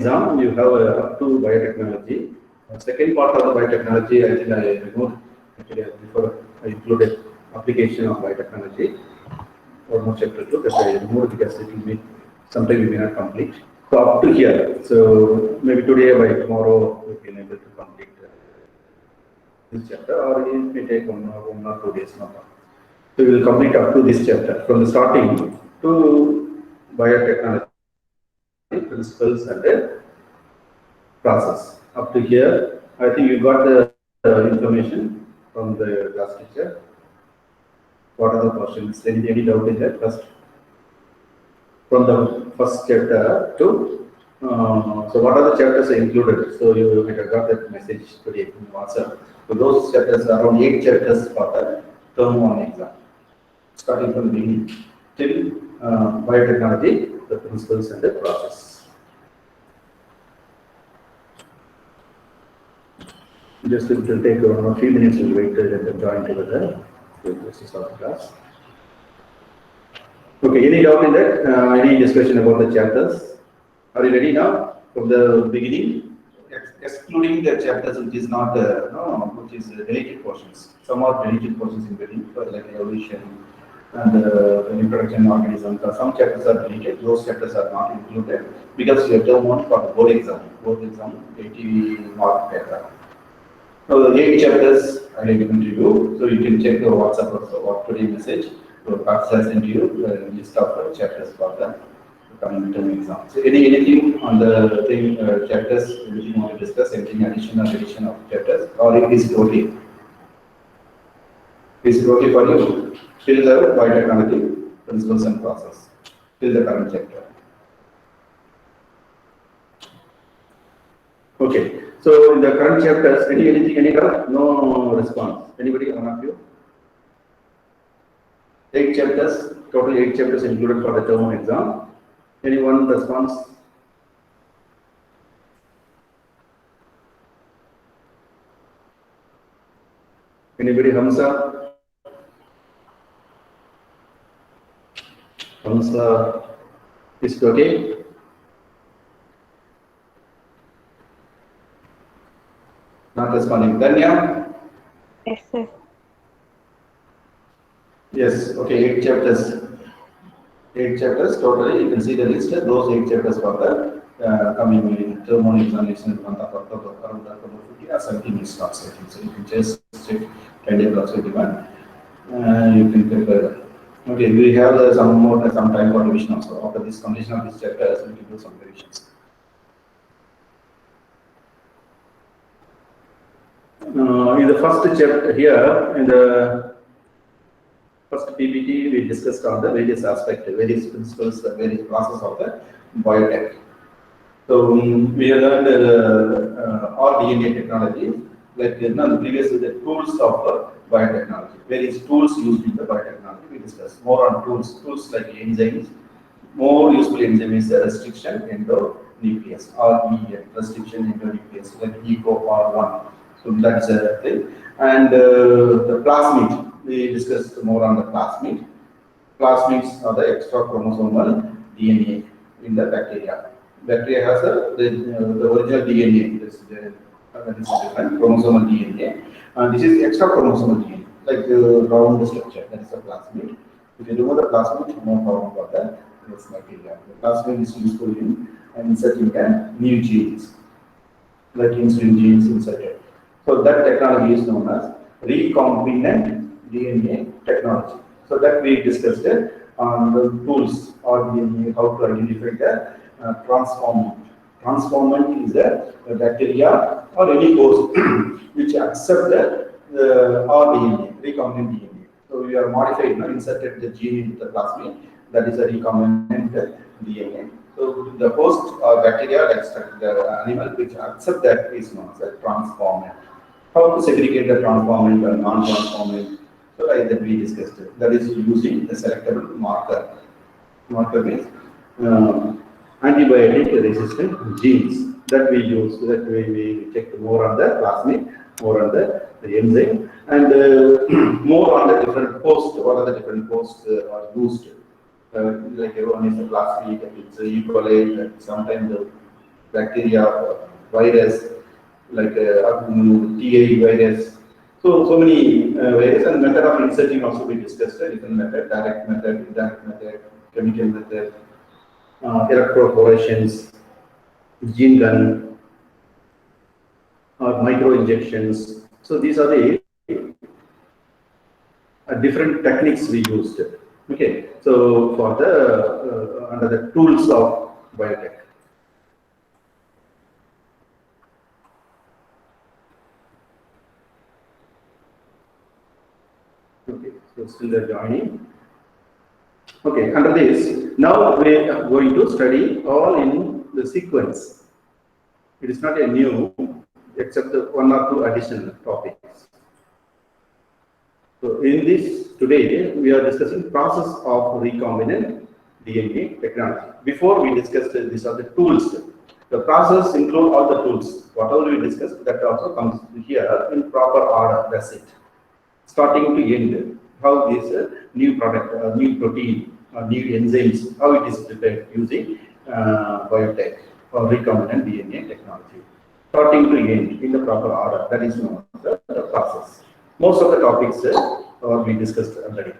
exam, you have up to biotechnology. Second part of the biotechnology, I think I removed. Actually, before I included application of biotechnology, almost chapter 2, that I removed because it will be sometime we may not complete. So up to here. So maybe today by tomorrow we can able to complete this chapter, or it may take 1 or 2 days. No problem. So we will complete up to this chapter from the starting to biotechnology principles and the process. Up to here, I think you got the information from the last teacher. What are the questions? Any doubt in that first? From the first chapter to so what are the chapters included? So you might have got that message today in WhatsApp. So those chapters are around 8 chapters for the term 1 exam, starting from the beginning till biotechnology, the principles and the process. Just it will take a few minutes to wait and then join together. This is our class. Okay, any doubt in that? Any discussion about the chapters? Are you ready now? From the beginning, excluding the chapters which is not which is related portions. Some are related portions in beginning, like evolution and reproduction organisms. Some chapters are related; those chapters are not included because you have term 1 for the board exam. Board exam, 80-mark paper. So the 8 chapters I have given to you, so you can check the WhatsApp or today message. So Parth has sent you the list of chapters for the coming term exam. So anything on the thing chapters, anything you want to discuss, anything addition or deletion of chapters, or it is okay? Is it okay for you? Till the biotechnology principles and process, till the current chapter. Okay. So in the current chapters, any doubt? No response. Anybody, one of you? 8 chapters, total 8 chapters included for the term 1 exam. Anyone response? Anybody? Hamza? Hamza, is it okay? Not responding. Danya? Yes, sir. Yes, okay, 8 chapters. 8 chapters totally. You can see the list. Those 8 chapters for the coming term 1 examination in the month of October, around October 15 or 17 is not certain. So you can just check kind also given. You can prepare. Okay, we have some time for revision also. After this completion of this chapters, we can do some revisions. In the first chapter here, in the first PPT, we discussed on the various aspects, various principles, various process of the biotech. So we have learned all DNA technology, like the previous the tools of biotechnology, various tools used in the biotechnology. We discussed more on tools like enzymes. More useful enzyme is the restriction endonuclease, REN, restriction endonuclease, like ECO-R1. So that's a thing. And the plasmid, we discussed more on the plasmid. Plasmids are the extra chromosomal DNA in the bacteria. Bacteria has the original DNA, that is different chromosomal DNA. And this is extra chromosomal DNA, like the round structure, that is the plasmid. If you remove the plasmid, no problem for that. This bacteria. The plasmid is useful in inserting new genes, like insulin genes inserted. So that technology is known as recombinant DNA technology. So that we discussed on the tools or DNA, how to identify the transformant. Transformant is a bacteria or any host which accept the RDNA, recombinant DNA. So we are modified, inserted the gene into the plasmid, that is a recombinant DNA. So the host or bacteria, like the animal which accept that, is known as a transformant. How to segregate the transformant and non-transformant? So like that we discussed it. That is using the selectable marker. Marker means antibiotic resistant genes that we use. That we check more on the plasmid, more on the enzyme, and more on the different hosts. What are the different hosts are used? Like one is a plasmid, it's E. coli, sometimes bacteria, virus, like TA virus. So many ways, and method of inserting also we discussed. Different method, direct method, indirect method, chemical method, electrophorations, gene gun, or micro injections. So these are the different techniques we used. Okay, so for the under the tools of biotech. Okay, so still they're joining. Okay, under this, now we are going to study all in the sequence. It is not a new, except the one or two additional topics. So in this, today, we are discussing process of recombinant DNA technology. Before we discussed these are the tools. The process include all the tools. Whatever we discussed, that also comes here in proper order, that's it. Starting to end, how this new product, new protein, new enzymes, how it is prepared using biotech or recombinant DNA technology. Starting to end in the proper order, that is known as the process. Most of the topics we discussed already.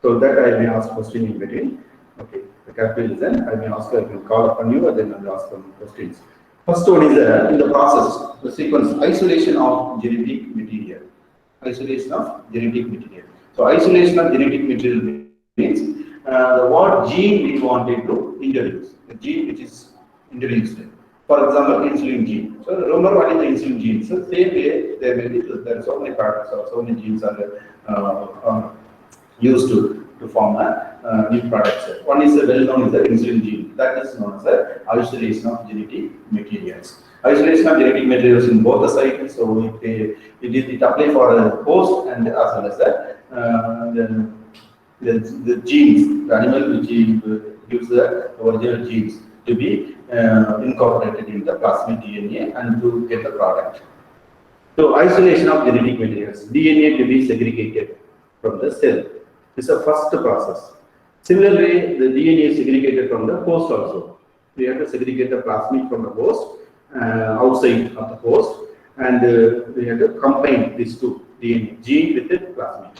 So that I may ask question in between. Okay, the capital is then I may ask, I will call upon you and then I will ask some questions. First one is in the process, the sequence, isolation of genetic material. Isolation of genetic material. So isolation of genetic material means what gene we wanted to introduce, the gene which is introduced. For example, insulin gene. So remember what is the insulin gene? So same way there are so many products or so many genes are used to form new products. One is well known as the insulin gene. That is known as the isolation of genetic materials. Isolation of genetic materials in both the cycles. So it apply for the host and as well as the genes, the animal which gives the original genes to be incorporated in the plasmid DNA and to get the product. So isolation of genetic materials, DNA to be segregated from the cell. This is the first process. Similarly, the DNA is segregated from the host also. We have to segregate the plasmid from the host outside of the host, and we have to combine these two DNA, gene with the plasmid.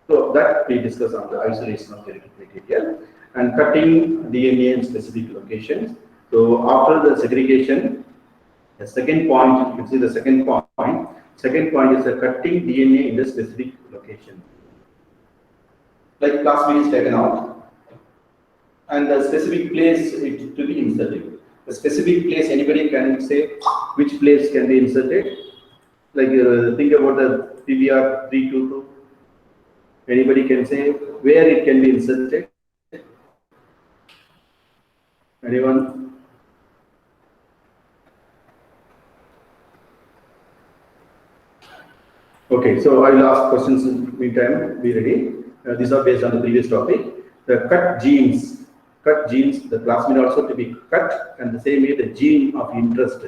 So that we discuss on the isolation of genetic material and cutting DNA in specific locations. So after the segregation, the second point, you can see the second point. Second point is the cutting DNA in the specific location. Like plasmid is taken out, and the specific place it to be inserted. The specific place, anybody can say which place can be inserted. Like think about the PBR 322. Anybody can say where it can be inserted. Anyone? Okay, so I will ask questions in the meantime. Be ready. These are based on the previous topic. The cut genes, the plasmid also to be cut, and the same way the gene of interest.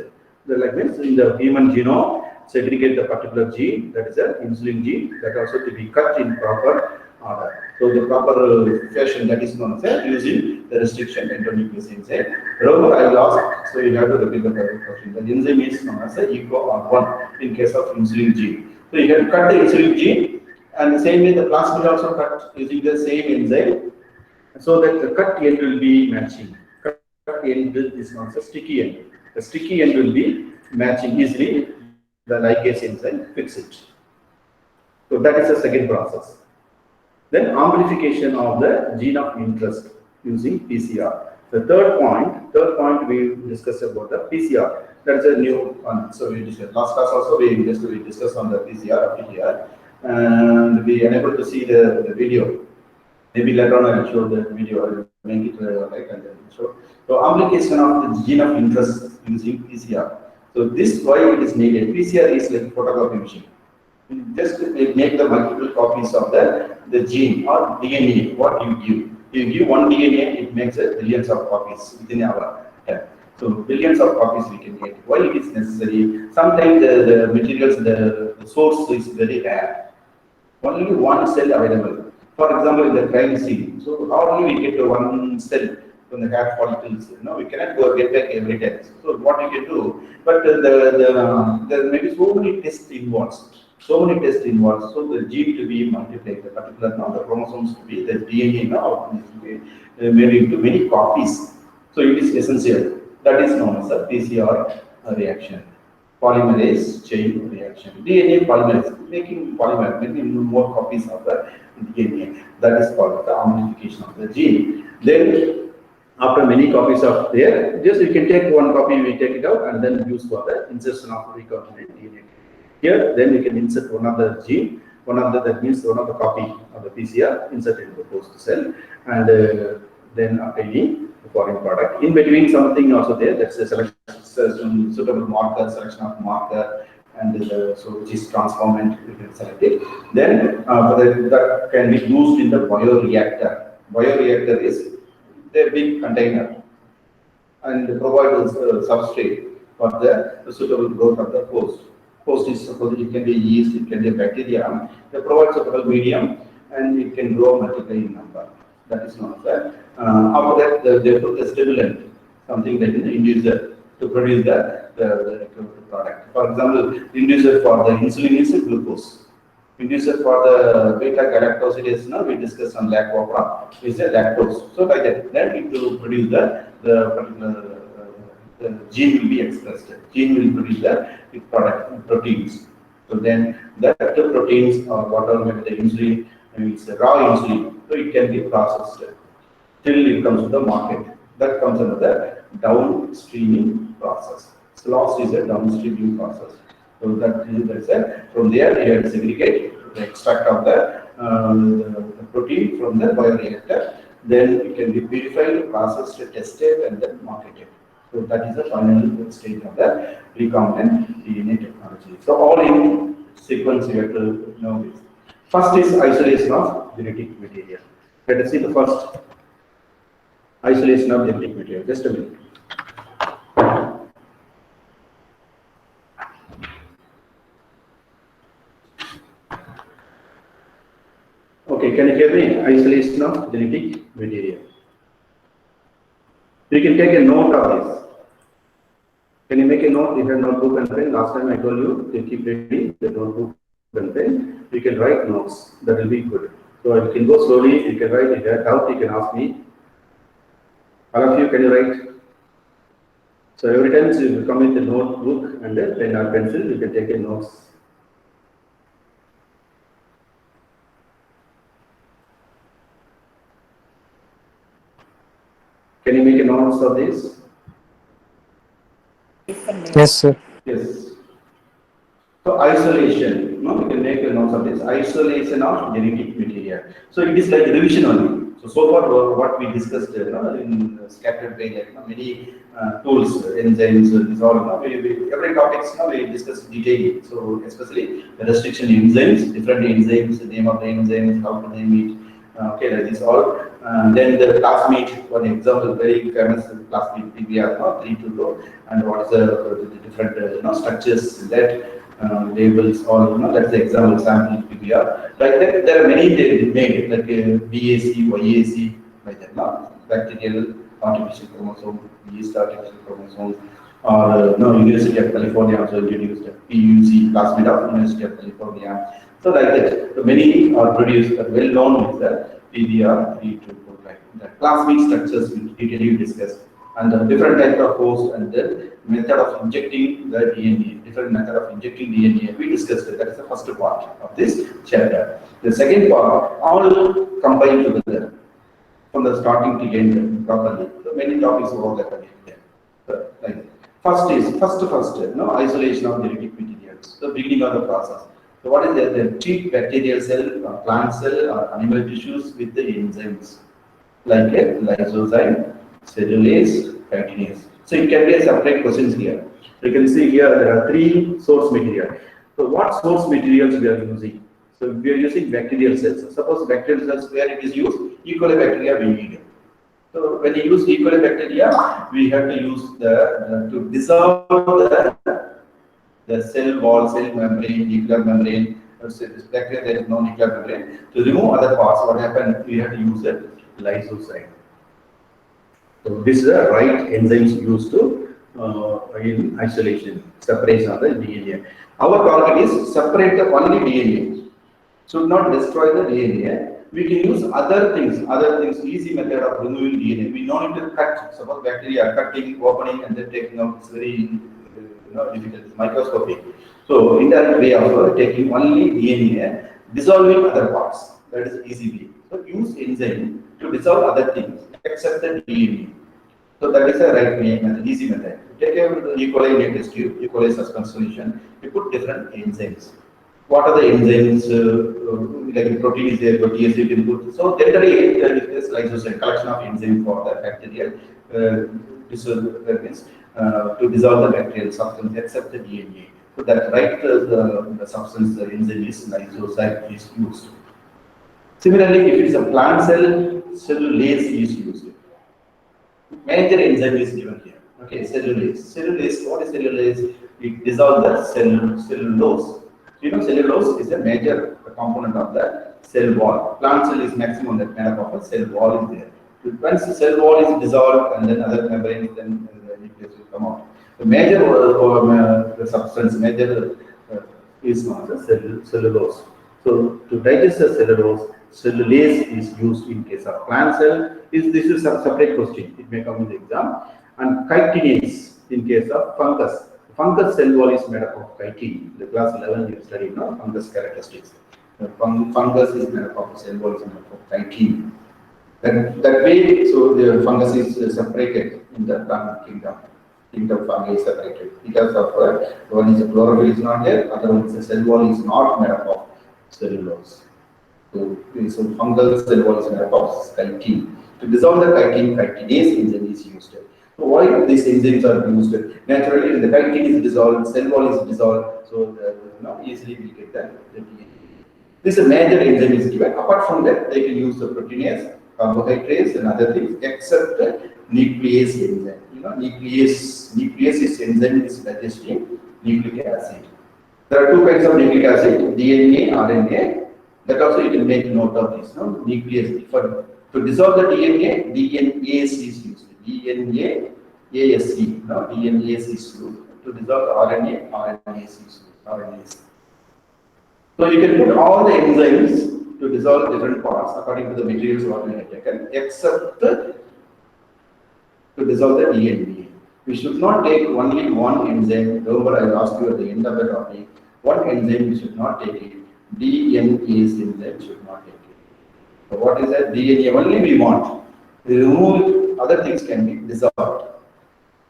The like means in the human genome, segregate the particular gene, that is the insulin gene, that also to be cut in proper order. So the proper fashion, that is known as using the restriction endonuclease enzyme. Remember, I will ask, so you have to repeat the question. The enzyme is known as ECO1 in case of insulin gene. So you have to cut the insulin gene, and the same way the plasmid also cut using the same enzyme, so that the cut end will be matching. Cut end is known as a sticky end. The sticky end will be matching easily. The ligase enzyme fix it. So that is the second process. Then amplification of the gene of interest using PCR. The third point we discussed about the PCR. That is a new one. So we discussed last class also we discussed on the PCR here, and we are able to see the video. Maybe later on I will show the video. I will make it like and then show. So amplification of the gene of interest using PCR. So this why it is needed. PCR is like photocopy machine. Just make the multiple copies of the gene or DNA. What you give. You give one DNA, it makes billions of copies within an hour. Yeah. So billions of copies we can get. Why it is necessary? Sometimes the materials, the source is very rare. Only one cell available. For example, in the crime scene. So how only we get one cell from the hair follicles. We cannot go get back every time. So what you can do, but there may be so many tests involved. So many tests involved. So the gene to be multiplied, the particular the chromosomes to be the DNA made into many copies. So it is essential. That is known as a PCR reaction. Polymerase chain reaction. DNA polymerase, making more copies of the DNA. That is called the amplification of the gene. Then, after many copies are there, just you can take one copy, we take it out, and then use for the insertion of recombinant DNA. Here, then you can insert one of the gene, that means one of the copy of the PCR, insert into the host cell, and then obtaining the foreign product. In between, something also there, that's a selection, suitable marker, selection of marker, and so which is transformant, you can select it. Then that can be used in the bioreactor. Bioreactor is a big container and provides substrate for the suitable growth of the host. Host is supposed it can be yeast, it can be bacteria. They provide suitable medium and it can grow multiply in number. That is known as that. After that, they put a stimulant, something like an inducer to produce the product. For example, inducer for the insulin is glucose. Inducer for the beta galactosidase, now we discussed on lac opera, is a lactose. So like that, then it will produce the particular the gene will be expressed. Gene will produce the product proteins. So then that proteins or whatever maybe the insulin, maybe it's a raw insulin, so it can be processed till it comes to the market. That comes under the downstreaming process. So loss is a downstreaming process. So that's it. From there, you have to segregate the extract of the protein from the bioreactor. Then it can be purified, processed, tested, and then marketed. So that is the final stage of the recombinant DNA technology. So all in sequence you have to know this. First is isolation of genetic material. Let us see the first isolation of genetic material. Just a minute. Okay, can you hear me? Isolation of genetic material. You can take a note of this. Can you make a note? If you have notebook and pen, last time I told you to keep ready the notebook and pen. You can write notes. That will be good. So you can go slowly. You can write. If you have doubt, you can ask me. All of you, can you write? So every time you come with a notebook and a pen or pencil, you can take a notes. Can you make a notes of this? Yes, sir. Yes. So isolation, we can make a note of this. Isolation of genetic material. So it is like revision only. So far what we discussed in scattered way, like many tools, enzymes, this all. Every topics we discuss detailing. So especially the restriction enzymes, different enzymes, the name of the enzymes, how to name it. Okay, like this all. Then the plasmid, one example, very famous plasmid PBR, 3 and what is the different structures that labels, all that's the example sample PBR. Like that, there are many they made, like BAC, YAC, like that, bacterial artificial chromosome, yeast artificial chromosome, or University of California also introduced PUC, plasmid of University of California. So like that, so many are produced, well known is the PBR 324 type. The plasmid structures we detailedly discussed, and the different type of host and the method of injecting the DNA, different method of injecting DNA. We discussed it. That is the first part of this chapter. The second part, all combined together from the starting to end properly. So many topics overlap there. So, like first, isolation of genetic materials. The beginning of the process. So what is that? They treat bacterial cell, or plant cell, or animal tissues with the enzymes like a lysozyme, cellulase, chitinase. So it can be a separate questions here. So you can see here there are 3 source material. So what source materials we are using? So we are using bacterial cells. Suppose bacterial cells where it is used, E. coli bacteria we need. So when you use E. coli bacteria, we have to use to dissolve the cell wall, cell membrane, nuclear membrane. This bacteria there is no nuclear membrane. To remove other parts, what happened? We have to use a lysozyme. So this is the right enzymes used to in isolation, separation of the DNA. Our target is separate the only DNA. Should not destroy the DNA. We can use other things, easy method of removing DNA. We don't need to cut. Suppose bacteria are cutting, opening, and then taking out. It's very difficult. It's microscopic. So indirect way of taking only DNA, dissolving other parts. That is easy way. So use enzyme to dissolve other things except the DNA. So that is a right way method, easy method. Take a E. coli in a test tube, E. coli suspense solution. You put different enzymes. What are the enzymes? Like protein is there, protease you can put. So generally, it is lysozyme, collection of enzyme for the bacterial to dissolve the bacterial substance except the DNA. So that right the substance, the enzyme is lysozyme is used. Similarly, if it is a plant cell, cellulase is used. Major enzyme is given here. Okay, cellulase. Cellulase, what is cellulase? It dissolves the cellulose. You know, cellulose is a major component of the cell wall. Plant cell is maximum that made up of a cell wall is there. Once the cell wall is dissolved and then other membranes, then the nucleus will come out. The major the substance, major is not the cellulose. So to digest the cellulase is used in case of plant cell. This is a separate question. It may come in the exam. And chitinase in case of fungus. Fungus cell wall is made up of chitin. The class 11 you studied now fungus characteristics. The fungus is made up of cell wall is made up of chitin. That way, so the fungus is separated in the plant kingdom. Kingdom fungi is separated because of one is the chlorophyll is not there, other one is the cell wall is not made up of cellulose. So fungal cell wall is made up of chitin. To dissolve the chitin, chitinase enzyme is used. So why these enzymes are used? Naturally, when the chitin is dissolved, cell wall is dissolved, so easily we get the DNA. This is a major enzyme is given. Apart from that, they can use the proteinase, carbohydrates, and other things, except the nuclease enzyme. You know, nuclease is enzyme is digesting nucleic acid. There are two kinds of nucleic acid: DNA, RNA. That also you can make note of this. No, nuclease. To dissolve the DNA, DNase is used. DNase, no, DNase is used. To dissolve the RNA, RNase is used. RNase. So you can put all the enzymes to dissolve different parts according to the materials what we have taken, except to dissolve the DNA. We should not take only one enzyme. Remember, I asked you at the end of the topic, one enzyme we should not take it. DNase enzyme should not take it. So what is that? DNA only we want. We remove other things can be dissolved.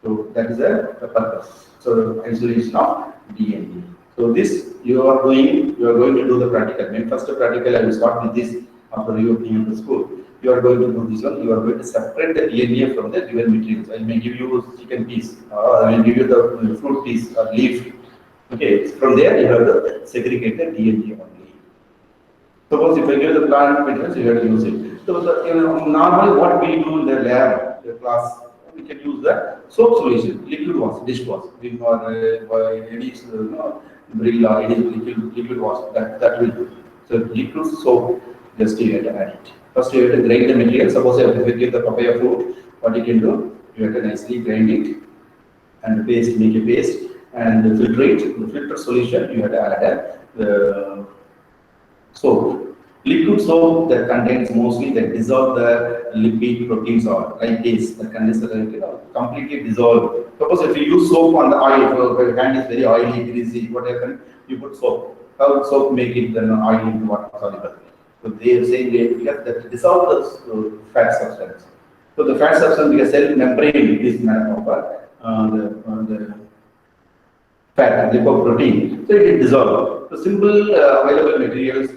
So that is the purpose. So isolation of DNA. So this you are going to do the practical. When first practical, I will start with this after reopening of the school. You are going to do this one. You are going to separate the DNA from the given materials. I may give you chicken piece, or I will give you the fruit piece or leaf. Okay, from there you have to segregate the DNA only. Suppose if I give the plant materials, you have to use it. So normally what we do in the lab, the class, we can use the soap solution, liquid wash, dish wash, or any brill or any liquid wash, that will do. So liquid soap, just you have to add it. First you have to grind the material. Suppose if you give the papaya fruit, what you can do, you have to nicely grind it and paste, make a paste and filter it. The filter solution, you have to add the soap. Liquid soap that contains mostly that dissolve the lipid proteins or lipase that can completely dissolve. Suppose if you use soap on the oil, if your hand is very oily, greasy, what happens? You put soap. How soap make it then oil into water soluble? So they are saying that dissolve the fat substance. So the fat substance, because cell membrane is made up of the fat, lipoprotein. So it is dissolved. So simple available materials.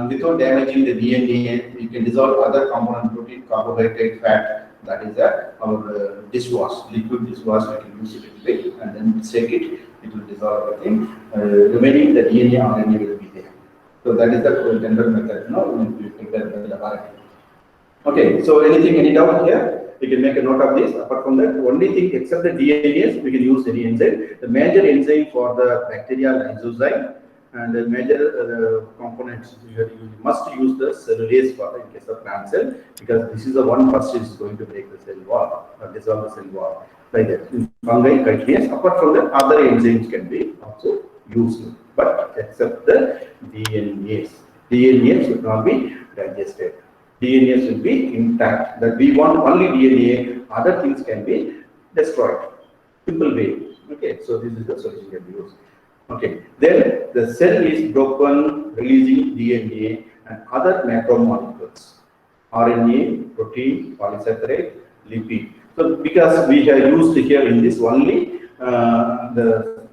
Without damaging the DNA, you can dissolve other component protein, carbohydrate, fat. That is our dishwash, liquid dishwash. We can use it in bit and then shake it. It will dissolve everything. Remaining the DNA, RNA will be there. So that is the general method. Now we prepare the laboratory. Okay. So any doubt here? We can make a note of this. Apart from that, only thing except the DNA, we can use any enzyme. The major enzyme for the bacteria lysozyme. and the major components you must use the cellulase for in case of plant cell, because this is the one first is going to break the cell wall or dissolve the cell wall. Like that, in fungi, chitinase, apart from that, other enzymes can be also used, but except the DNAs. DNA should not be digested. DNA should be intact. That we want only DNA. Other things can be destroyed. Simple way. Okay, so this is the solution can be used. Okay, then the cell is broken, releasing DNA and other macromolecules, RNA, protein, polysaccharide, lipid. So because we have used here in this only the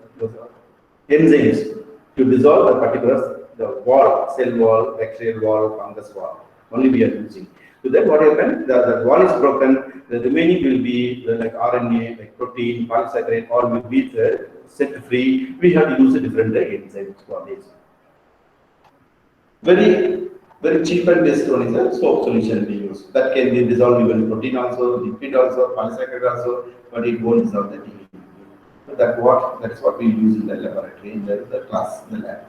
enzymes to dissolve the particular wall, cell wall, bacterial wall, fungus wall. Only we are using. So then what happened? The wall is broken. The remaining will be like RNA, like protein, polysaccharide, all will be set free. We have to use a different enzymes for this. Very cheap and best one is a soap solution we use. That can be dissolved even protein also, lipid also, polysaccharide also, but it won't dissolve the DNA. So that is what we use in the laboratory, in the class, in the lab.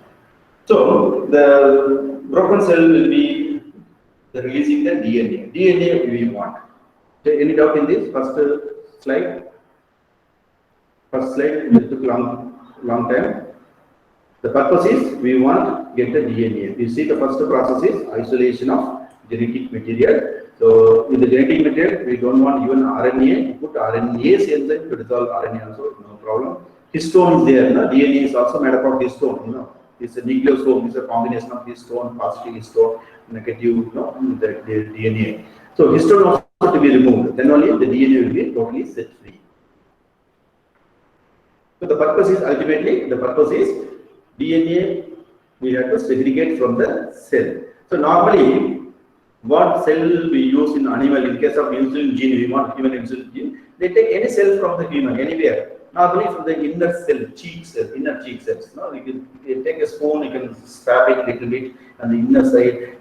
So the broken cell will be releasing the DNA. DNA we want. Any doubt in this first slide? First slide, it took long time. The purpose is we want to get the DNA. You see the first process is isolation of genetic material. So in the genetic material, we don't want even RNA. Put RNase enzyme to dissolve RNA also, no problem. Histone is there. No? DNA is also made up of histone. You know, it's a nucleosome. It's a combination of histone, positive histone, negative, the DNA. So histone also to be removed. Then only the DNA will be totally set free. So the purpose is ultimately DNA we have to segregate from the cell. So normally, what cell we use in animal, in case of insulin gene, we want human insulin gene, they take any cell from the human, anywhere. Normally from the inner cell, cheek cell, inner cheek cells. No, you can take a spoon, you can scrap it a little bit, and the inner side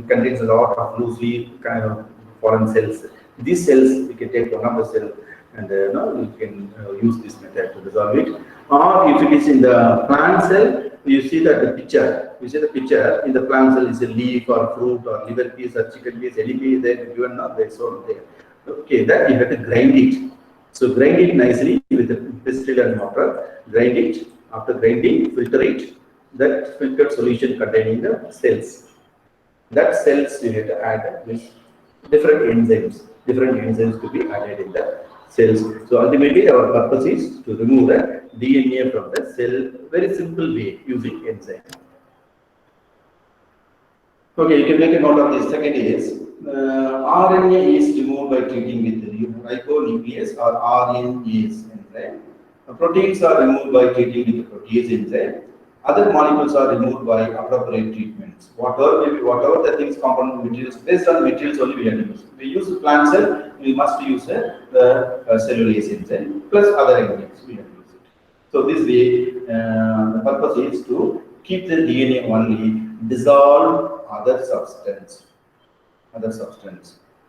contains a lot of loosely kind of foreign cells. These cells, we can take one of the cell, and you can use this method to dissolve it. Or if it is in the plant cell, you see that the picture. You see the picture in the plant cell is a leaf or fruit or liver piece or chicken piece, any piece there given up there, so there. Okay, that you have to grind it. So grind it nicely with a pestle and water. Grind it. After grinding, filter it. That filtered solution containing the cells. That cells you have to add with different enzymes to be added in the cells. So ultimately our purpose is to remove the DNA from the cell, very simple way using enzyme. Okay, you can make a note of this. Second is RNA is removed by treating with ribonuclease or RNase enzyme. Proteins are removed by treating with the protease enzyme. Other molecules are removed by appropriate treatments. Whatever the things, component materials, based on materials only we have to use. We use plant cell, we must use the cellulase enzyme plus other enzymes we have to use it. So this way, the purpose is to keep the DNA only, dissolve other substance.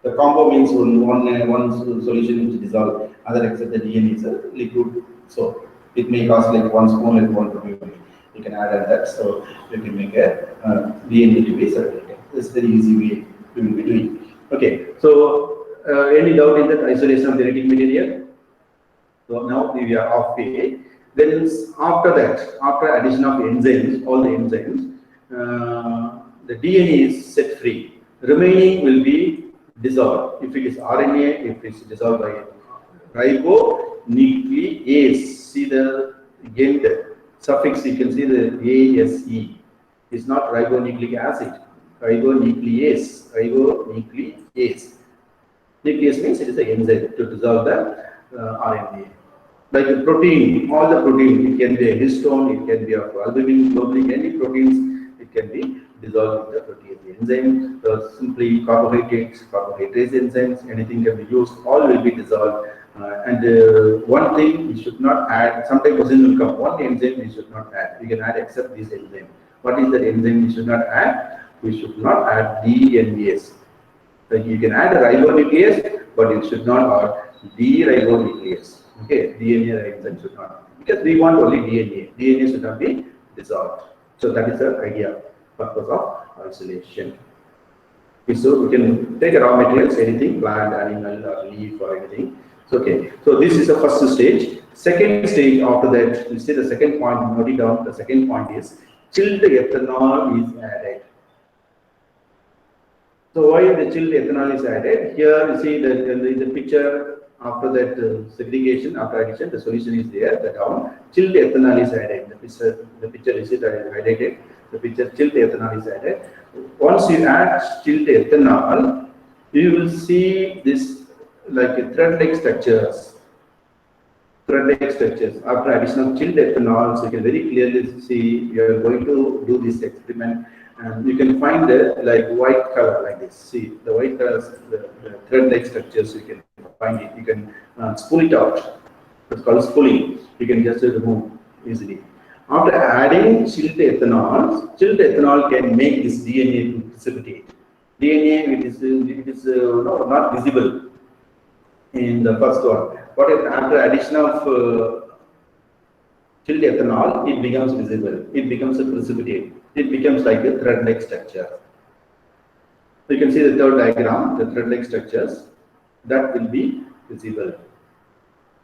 The combo means one solution which dissolve, other except the DNA is a liquid. So it may cost like 1 spoon and 1 rupee. You can add that, so you can make a DNA to be circulated. This is very easy way we will be doing. Okay, so any doubt in that isolation of genetic material? So now we are off way. Then after that, after addition of enzymes, all the enzymes, the DNA is set free. Remaining will be dissolved. If it is RNA, if it is dissolved by ribonuclease. See the end suffix, you can see the ASE. It's not ribonucleic acid. Ribonuclease. Nuclease means it is an enzyme to dissolve the RNA. Like a protein, all the protein, it can be a histone, it can be of albumin, globulin, any proteins, it can be dissolved with the protease enzyme. So simply carbohydrates, carbohydrate enzymes, anything can be used, all will be dissolved. One thing you should not add, sometimes question will come, one enzyme you should not add. You can add except this enzyme. What is that enzyme you should not add? We should not add DNase. So you can add a ribonuclease, but you should not add deribonuclease. Okay, DNA enzyme should not. Because we want only DNA. DNA should not be dissolved. So that is the idea, purpose of isolation. So we can take raw materials, anything, plant, animal, or leaf, or anything. So, okay. So this is the first stage. Second stage after that, you see the second point, note it down. The second point is chilled ethanol is added. So why the chilled ethanol is added? Here you see that in the picture after that segregation, after addition, the solution is there. The down chilled ethanol is added. The picture is it highlighted. The picture chilled ethanol is added. Once you add chilled ethanol, you will see this like thread-like structures. Thread-like structures. After addition of chilled ethanol, so you can very clearly see we are going to do this experiment, and you can find the like white color like this. See the white colors, the thread-like structures. You can find it. You can spool it out. It's called spooling. You can just remove easily. After adding chilled ethanol can make this DNA to precipitate. DNA it is not visible in the first one. But after addition of chilled ethanol, it becomes visible. It becomes a precipitate. It becomes like a thread-like structure. So you can see the third diagram, the thread-like structures, that will be visible.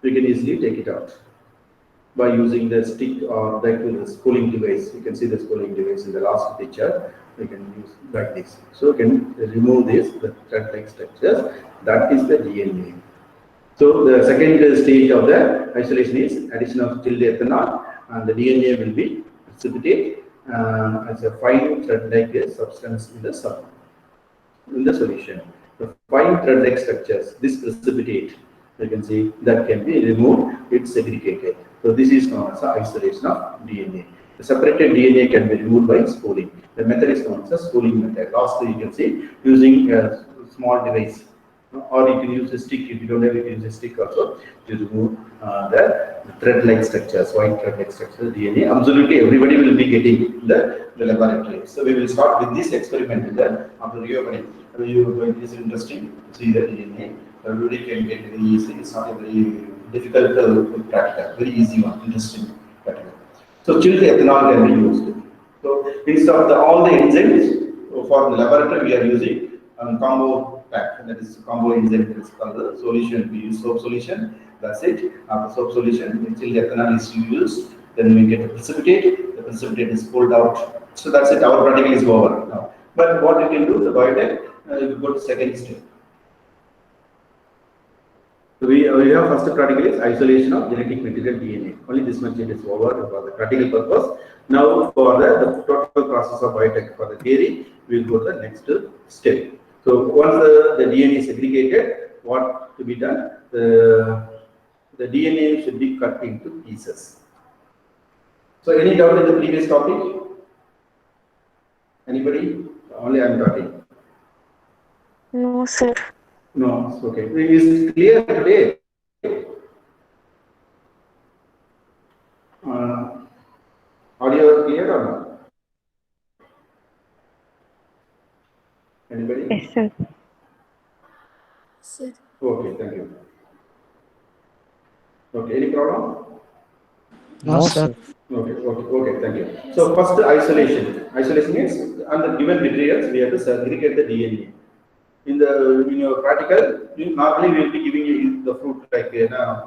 You can easily take it out by using the stick or the spooling device. You can see the spooling device in the last picture. You can use like this. So you can remove this, the thread-like structures. That is the DNA. So the second stage of the isolation is addition of chilled ethanol, and the DNA will be precipitate as a fine thread-like substance in the solution. The fine thread-like structures, this precipitate, you can see that can be removed, it's segregated. So this is known as isolation of DNA. The separated DNA can be removed by spooling. The method is known as a spooling method. Lastly, you can see using a small device, or you can use a stick. If you don't have, you can use a stick also to remove the thread-like structures, white thread-like structures, DNA. Absolutely everybody will be getting the laboratory. So we will start with this experiment after reopening. It is interesting to see the DNA. Everybody can get very easy. It's not a very difficult practical, very easy one, interesting practical. So chilled ethanol can be used. So instead of all the enzymes for the laboratory, we are using combo pack, that is combo enzyme, that is called the solution. We use soap solution, that's it. After soap solution, chilled ethanol is used, then we get the precipitate is pulled out. So that's it, our practical is over now. But what you can do, the biotech, you go to second step. So we have first practical is isolation of genetic material DNA. Only this much it is over for the practical purpose. Now for the total process of biotech, for the theory, we will go to the next step. So once the DNA is segregated, what to be done? The DNA should be cut into pieces. So any doubt in the previous topic? Anybody? Only I am talking. No, sir. No, okay. Is it clear today? Audio clear or not? Anybody? Yes, sir. Sir. Okay, thank you. Okay, any problem? No, sir. Okay, thank you. So first isolation. Isolation means under given materials we have to segregate the DNA. In your practical, normally we will be giving you the fruit like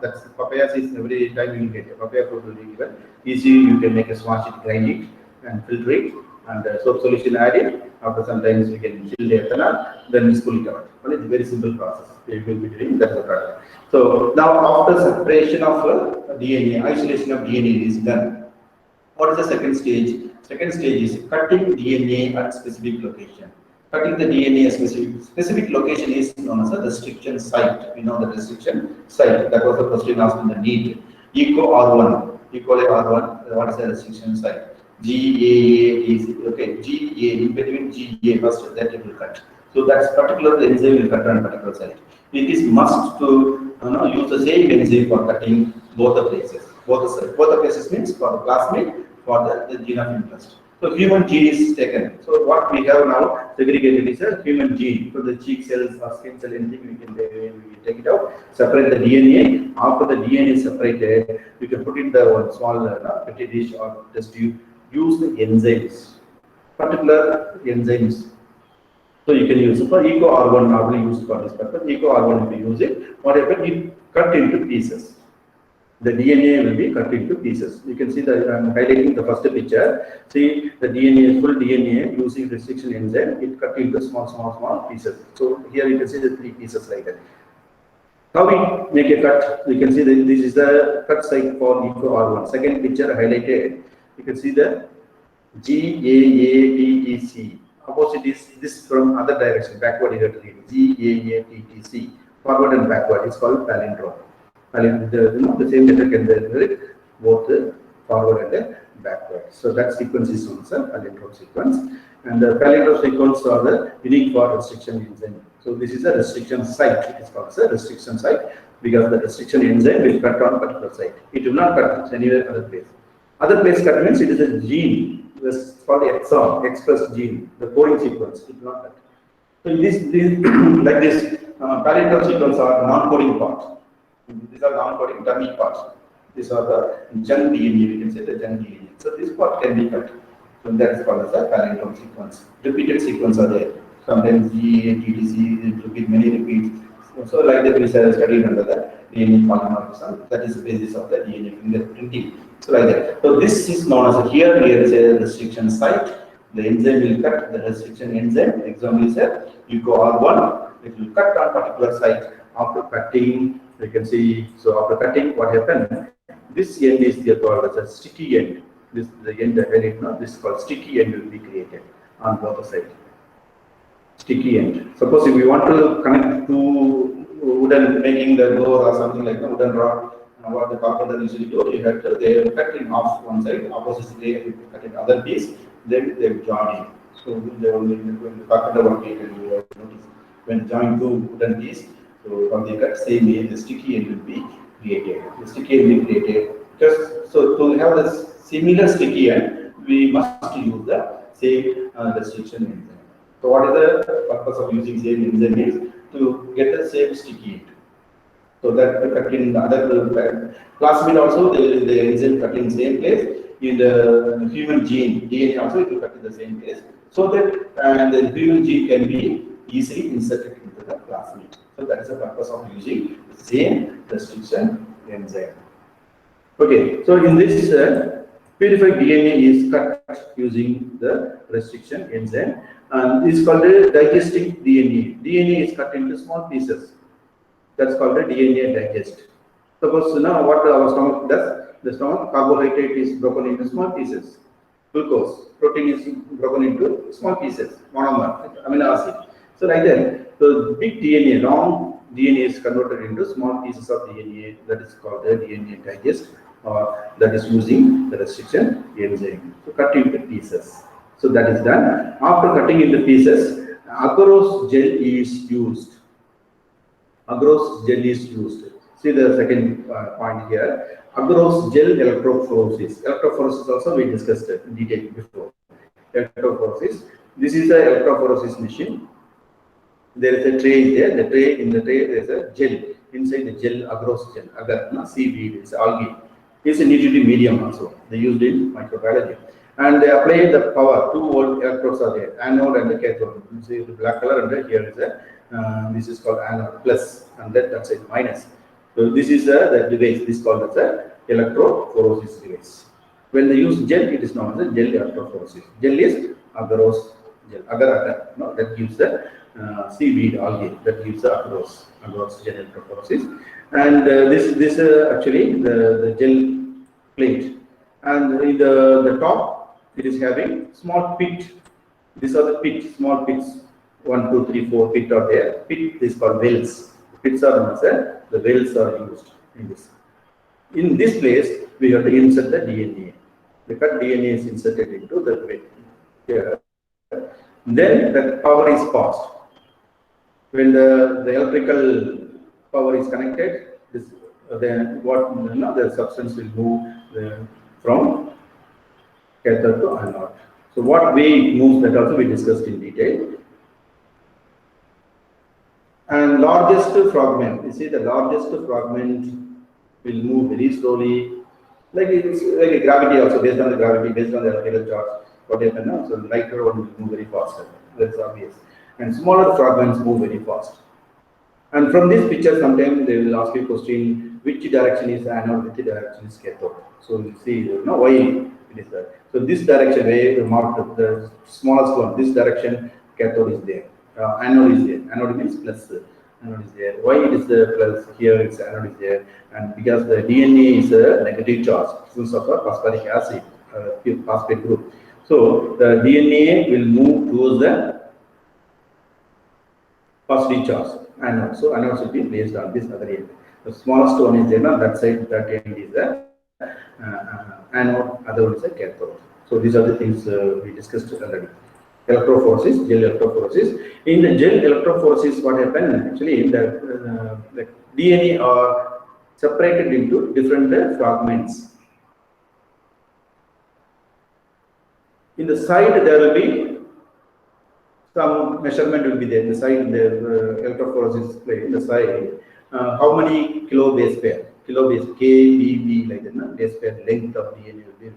that's papaya is every time you will get a papaya fruit will be given. Easy, you can make a smash it, grind it, and filter it, and soap solution add it. After sometimes we can chill the ethanol, then we spool it out. Well, it's a very simple process. We will be doing that. So now after separation of DNA, isolation of DNA is done. What is the second stage? Second stage is cutting DNA at specific location. Cutting the DNA at specific location is known as a restriction site. We know the restriction site. That was the question asked in the NEET. Eco R1. Equally R1. What is the restriction site? GAA is okay. GA in between GA first that it will cut. So that's particular the enzyme will cut on particular site. It is must to use the same enzyme for cutting both the places. Both the places means for the plasmid, for the gene of interest. So human gene is taken. So what we have now segregated is a human gene. So the cheek cells or skin cell, anything we can take it out, separate the DNA. After the DNA is separated, you can put in the one small petri dish or test tube. use the enzymes, particular enzymes. So you can use it for eco R1 normally used for this purpose. Eco R1 if you use it, what happens? It cut into pieces. The DNA will be cut into pieces. You can see that I'm highlighting the first picture. See the DNA, full DNA using restriction enzyme, it cut into small pieces. So here you can see the 3 pieces like that. How we make a cut? You can see that this is the cut site for eco R1. Second picture highlighted. You can see the GAATTC. Opposite is this from other direction, backward you have to read. GAATTC. Forward and backward. It's called palindrome. The same letter can be read both forward and backward. So that sequence is known as a palindrome sequence. And the palindrome sequence are the unique for restriction enzyme. So this is a restriction site. It is called a restriction site because the restriction enzyme will cut on particular site. It will not cut anywhere other place. Other place cut means it is a gene. It's called the exon, express gene, the coding sequence. It will not cut. So this like this, palindrome sequence are non-coding parts. These are non-coding dummy parts. These are the junk DNA. We can say the junk DNA. So this part can be cut. So that is called as a palindrome sequence. Repeated sequence are there. Sometimes GA, TTC, repeat many repeats. So like that we studied under the DNA polymorphism. That is the basis of the DNA fingerprinting. So like that. So this is known as here is a restriction site. The enzyme will cut the restriction enzyme. Example is a UCO-R1. It will cut on particular site. After cutting, you can see. So after cutting, what happened? This end is called as a sticky end. This the end heading. This is called sticky end will be created on both sides. Sticky end. Suppose if we want to connect two wooden, making the door or something like the wooden rod, what the carpenter usually do, you have to they cut in off one side, opposite they cut in other piece, then they join in. So they only when the carpenter work you notice when join two wooden piece, so from the cut same way the sticky end will be created. The sticky end will be created. Just so to have this similar sticky end, we must use the same restriction enzyme. So what is the purpose of using same enzyme is to get the same sticky end. So that cut in the other plasmid also the enzyme cut in same place. In the human gene DNA also it will cut in the same place. So that the human gene can be easily inserted into the plasmid. So that is the purpose of using the same restriction enzyme. Okay, so in this purified DNA is cut using the restriction enzyme, and this is called a digesting DNA. DNA is cut into small pieces. That's called a DNA digest. Suppose now what our stomach does, the stomach carbohydrate is broken into small pieces. Glucose, protein is broken into small pieces, monomer, amino acid. So like that, the big DNA, long DNA is converted into small pieces of DNA. That is called the DNA digest, or that is using the restriction enzyme. So cut into pieces. So that is done. After cutting into pieces, agarose gel is used. Agarose gel is used. See the second point here. Agarose gel electrophoresis. Electrophoresis also we discussed in detail before. Electrophoresis. This is the electrophoresis machine. There is a tray there. The tray in the tray there is a gel. Inside the gel, agarose gel. Agar, seaweed, it's algae. It's a nitty medium also. They used in microbiology. And they apply the power. 2 volt electrodes are there. Anode and the cathode. You see the black color, and here is a this is called anode plus, and that's it minus. So this is the device. This is called as a electrophoresis device. When they use gel, it is known as a gel electrophoresis. Gel is agarose gel. Agar, no, that gives the seaweed algae. That gives the agarose gel electrophoresis. And this actually the gel plate. And in the top, it is having small pit. These are the pit, small pits. 1, 2, 3, 4 pit are there. Pit is called wells. Pits are known as the wells are used in this. In this place, we have to insert the DNA. The cut DNA is inserted into the well. Here. Then the power is passed. When the electrical power is connected, then the substance will move from cathode to anode. So what way it moves, that also we discussed in detail. And largest fragment, you see the largest fragment will move very slowly. Like it's like a gravity also, based on the gravity, based on the electrical charge, what happens now? So lighter one will move very fast. That's obvious. And smaller fragments move very fast. And from this picture, sometimes they will ask you a question: which direction is anode, which direction is cathode? So you see, why it is that. So this direction, where the marked the smallest one, this direction, cathode is there, anode is there. Anode means plus. Anode is there. Why it is the plus here? It's anode is there, and because the DNA is a negative charge, since of a phosphoric acid, phosphate group. So the DNA will move towards the positive charge anode. So anode should be placed on this other end. The smallest one is there on that side. That end is the anode. Other one is a cathode. So these are the things we discussed already. Electrophoresis, gel electrophoresis. In the gel electrophoresis, what happened actually? The DNA are separated into different fragments. In the side, there will be some measurement will be there. In the side, the electrophoresis play in the side. How many kilo base pair? Kilo base KBB like that, no? Base pair length of DNA will be.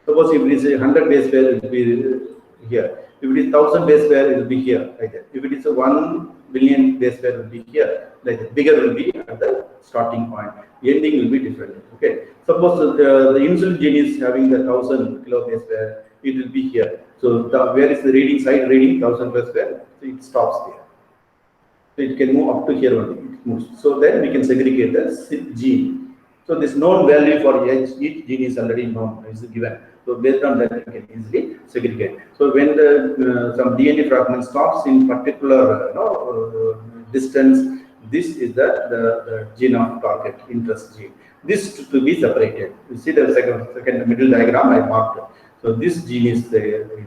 Suppose if it is 100 base pair, it will be here. If it is 1000 base pair, it will be here like that. If it is a 1 billion base pair, it will be here like that. Bigger will be at the starting point. Ending will be different. Okay. Suppose the insulin gene is having the 1000 kilo base pair, it will be here. So where is the reading side reading 1000 base pair? So it stops there. So it can move up to here only. It moves. So then we can segregate the gene. So this known value for each gene is already known, is given. So based on that, we can easily segregate. So when the some DNA fragment stops in particular distance, this is the gene of target, interest gene. This to be separated. You see the second middle diagram I marked. So this gene is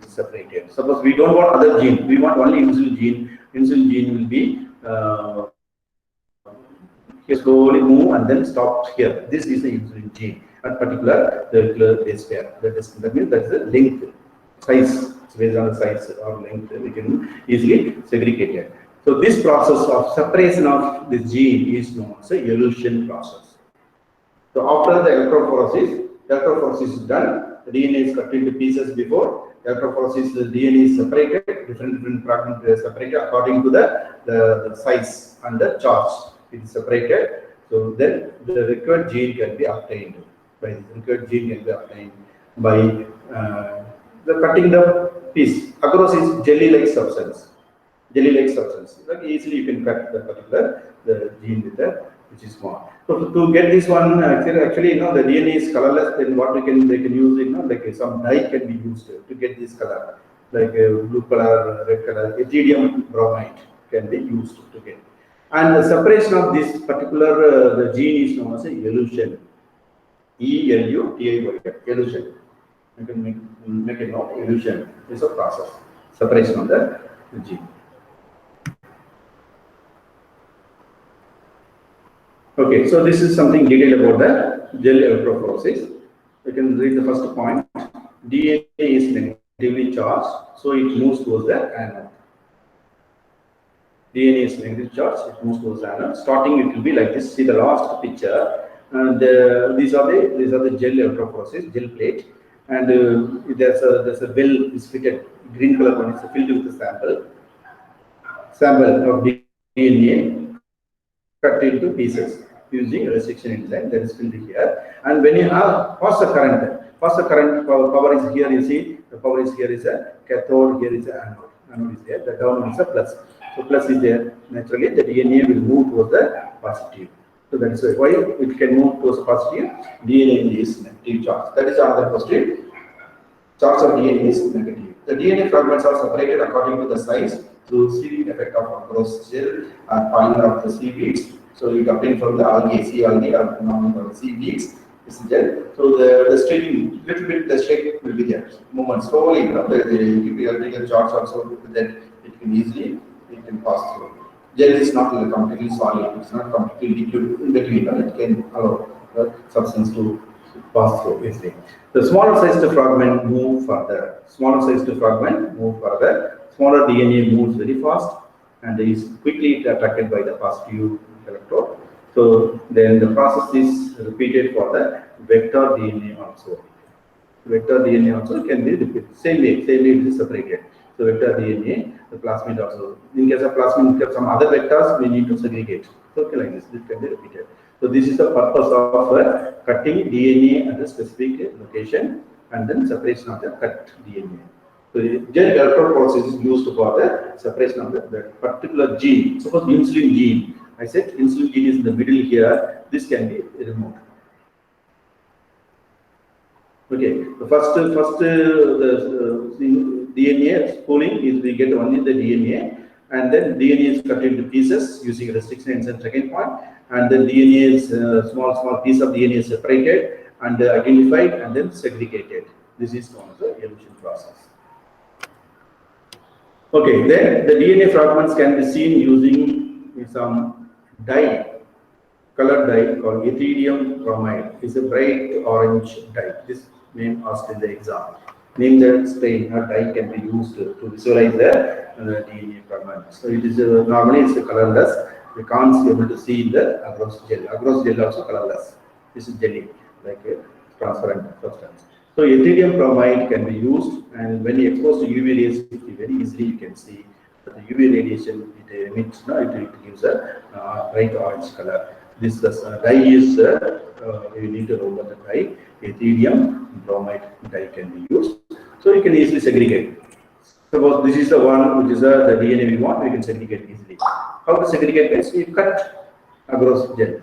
separated. Suppose we don't want other gene, we want only insulin gene. Insulin gene will be slowly move and then stop here. This is the insulin gene. At particular base pair. That means that's the length, size. Based on the size or length, we can easily segregate it. So this process of separation of this gene is known as a elution process. So after the electrophoresis is done. The DNA is cut into pieces before electrophoresis. The DNA is separated, different fragments are separated according to the size and the charge. It is separated. So then the required gene can be obtained. By the required gene can be obtained by the cutting the piece. Agarose is jelly-like substance. Jelly-like substance. Like easily you can cut the particular gene with which is small. So to get this one, actually, the DNA is colorless. Then what they can use, like some dye can be used to get this color, like blue color, red color. Ethidium bromide can be used to get. And the separation of this particular the gene is known as a elution. ELUTIY, elution. You can make a note. Elution is a process. Separation of the gene. Okay, so this is something detailed about the gel electrophoresis. You can read the first point. DNA is negatively charged, so it moves towards the anode. DNA is negatively charged, it moves towards the anode. Starting, it will be like this. See the last picture, and these are the gel electrophoresis, gel plate, and there's a well is fitted. Green color one is filled with the sample of DNA cut into pieces using restriction enzyme that is filled here. And when you have pass the current power is here. You see the power is here is a cathode, here is a anode. Anode is there. The down is a plus. So plus is there. Naturally, the DNA will move towards the positive. So that is why it can move towards positive. DNA is negative charge. That is another question. Charge of DNA is negative. The DNA fragments are separated according to the size through seeding effect of Agarose gel and polymer of the seaweeds. So you obtain from the algae, sea algae or seaweeds. This is gel. So the streaming, little bit the shape will be there. Movement slowly, the charge also that it can pass through. Gel is not completely solid. It's not completely liquid in between. It can allow the substance to pass through easily. The smaller sized fragment move further. Smaller DNA moves very fast and is quickly attracted by the positive electrode. So then the process is repeated for the vector DNA also. Vector DNA also can be repeated. Same way it is separated. So vector DNA, the plasmid also. In case of plasmid, some other vectors we need to segregate. So okay, like this can be repeated. So this is the purpose of cutting DNA at a specific location and then separation of the cut DNA. So gel electrophoresis is used for the separation of the particular gene. Suppose insulin gene. I said insulin gene is in the middle here. This can be removed. Okay, the first DNA spooling is we get only the DNA, and then DNA is cut into pieces using restriction enzyme second point, and then DNA is small piece of DNA is separated and identified and then segregated. This is known as the evolution process. Okay, then the DNA fragments can be seen using some dye, colored dye called ethidium bromide. It's a bright orange dye. This name asked in the exam. Name that stain or dye can be used to visualize the DNA fragment. So it is normally it's colorless. You can't be able to see in the agarose gel. Agarose gel also colorless. This is jelly, like a transparent substance. So ethidium bromide can be used, and when exposed to UV rays, very easily you can see that the UV radiation it emits. It gives a bright orange color. This dye is you need to know that the dye ethidium bromide dye can be used. So you can easily segregate. Suppose this is the one which is the DNA we want, we can segregate easily. How to segregate is you cut agarose gel.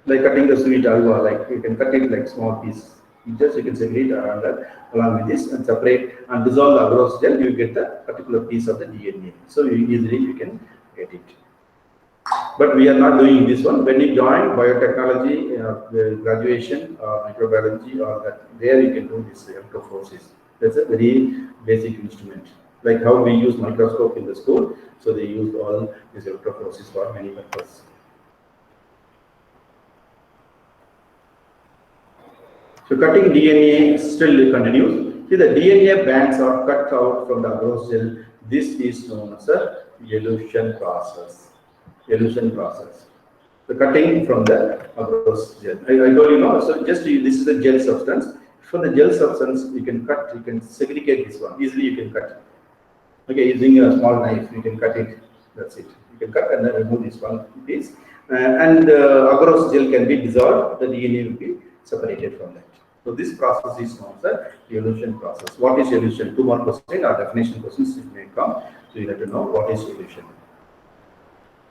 Like cutting the sweet alva, like you can cut it like small pieces. Just you can segregate around that along with this and separate and dissolve the agarose gel, you get the particular piece of the DNA. So easily you can get it. But we are not doing this one. When you join biotechnology, graduation or microbiology, or that there you can do this electrophoresis. That's a very basic instrument. Like how we use microscope in the school, so they use all this electrophoresis for many purposes. So cutting DNA still continues. See, the DNA bands are cut out from the agarose gel. This is known as a elution process. Elution process. The cutting from the agarose gel. I told you now. So just this is the gel substance. From the gel substance, you can cut. You can segregate this one easily. You can cut. Okay, using a small knife, you can cut it. That's it. You can cut and then remove this one piece. And agarose gel can be dissolved. The DNA will be separated from that. So this process is known as the elution process. What is elution? Two more questions or definition questions may come. So you have to know what is elution.